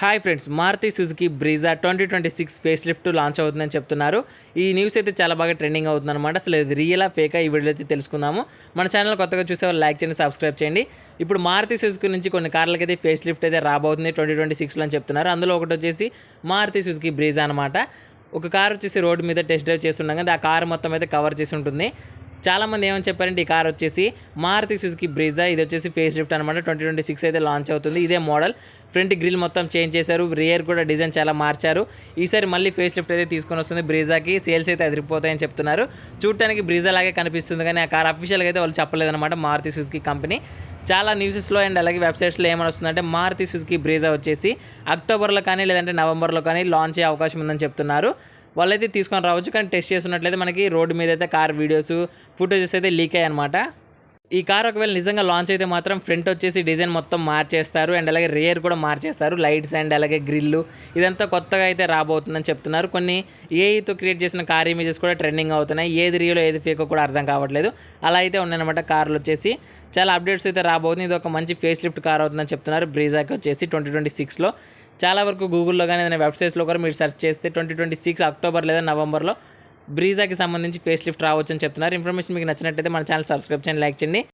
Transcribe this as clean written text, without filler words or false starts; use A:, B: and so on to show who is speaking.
A: Hi friends, Maruti Suzuki Brezza 2026 face lift launch అవుతుందని చెప్తున్నారు. ఈ న్యూస్ అయితే చాలా బాగా ట్రెండింగ్ అవుతుంది అనమాట. అసలు ఇది రియలా ఫేకా ఈ వీడియో అయితే తెలుసుకుందాము. మన ఛానల్ కొత్తగా చూసేవాళ్ళు లైక్ చేయండి, సబ్స్క్రైబ్ చేయండి. ఇప్పుడు మారుతి సుజుకి నుంచి కొన్ని కార్లకి అయితే ఫేస్ లిఫ్ట్ అయితే రాబోతుంది 2026లో అని చెప్తున్నారు. అందులో ఒకటి వచ్చేసి మారుతి సుజుకి బ్రీజా అనమాట. ఒక కార్ వచ్చేసి రోడ్డు మీద టెస్ట్ డ్రైవ్ చేస్తుండగా ఆ కార్ మొత్తం అయితే కవర్ చేసి ఉంటుంది. చాలామంది ఏమని చెప్పారంటే ఈ కార్ వచ్చేసి మారుతి సుజుకి బ్రీజా, ఇది వచ్చేసి ఫేస్ లిఫ్ట్ అనమాట. 2026 అయితే లాంచ్ అవుతుంది. ఇదే మోడల్. ఫ్రంట్ గ్రిల్ మొత్తం చేంజ్ చేశారు, రియర్ కూడా డిజైన్ చాలా మార్చారు. ఈసారి మళ్ళీ ఫేస్ లిఫ్ట్ అయితే తీసుకొని వస్తుంది బ్రీజాకి. సేల్స్ అయితే అదిరిపోతాయని చెప్తున్నారు. చూడటానికి బ్రీజా లాగే కనిపిస్తుంది, కానీ ఆ కార్ అఫీషియల్గా అయితే వాళ్ళు చెప్పలేదన్నమాట మారుతి సుజుకి కంపెనీ. చాలా న్యూసెస్లో అండ్ అలాగే వెబ్సైట్స్లో ఏమని వస్తుందంటే మారుతి సుజుకి బ్రీజా వచ్చేసి అక్టోబర్లో కానీ లేదంటే నవంబర్లో కానీ లాంచ్ అయ్యే అవకాశం ఉందని చెప్తున్నారు. వాళ్ళైతే తీసుకొని రావచ్చు, కానీ టెస్ట్ చేస్తున్నట్లయితే మనకి రోడ్డు మీద అయితే కార్ వీడియోస్ ఫుటేజెస్ అయితే లీక్ అయ్యాయి అనమాట. ఈ కార్ ఒకవేళ నిజంగా లాంచ్ అయితే మాత్రం ఫ్రంట్ వచ్చేసి డిజైన్ మొత్తం మార్చేస్తారు అండ్ అలాగే రియర్ కూడా మార్చేస్తారు. లైట్స్ అండ్ అలాగే గ్రిల్లు ఇదంతా కొత్తగా అయితే రాబోతుందని చెప్తున్నారు. కొన్ని ఏఐతో క్రియేట్ చేసిన కార్ ఇమేజెస్ కూడా ట్రెండింగ్ అవుతున్నాయి. ఏది రియలో ఏది ఫేకో కూడా అర్థం కావట్లేదు. అలా అయితే ఉన్నాయన్నమాట కార్లు వచ్చేసి. చాలా అప్డేట్స్ అయితే రాబోతుంది. ఇది ఒక మంచి ఫేస్ లిఫ్ట్ కార్ అవుతుందని చెప్తున్నారు బ్రీజాకి వచ్చేసి 2026లో. చాలా వరకు గూగుల్లో కానీ ఏదైనా వెబ్సైట్స్లో కూడా మీరు సెర్చ్ చేస్తే 2026 అక్టోబర్ లేదా నవంబర్లో బ్రీజాకి సంబంధించి ఫేస్ లిఫ్ట్ రావచ్చు అని చెప్తున్నారు. ఇన్ఫర్మేషన్ మీకు నచ్చినట్టయితే మన ఛానల్ సబ్స్క్రైబ్ చేయండి, లైక్ చేయండి.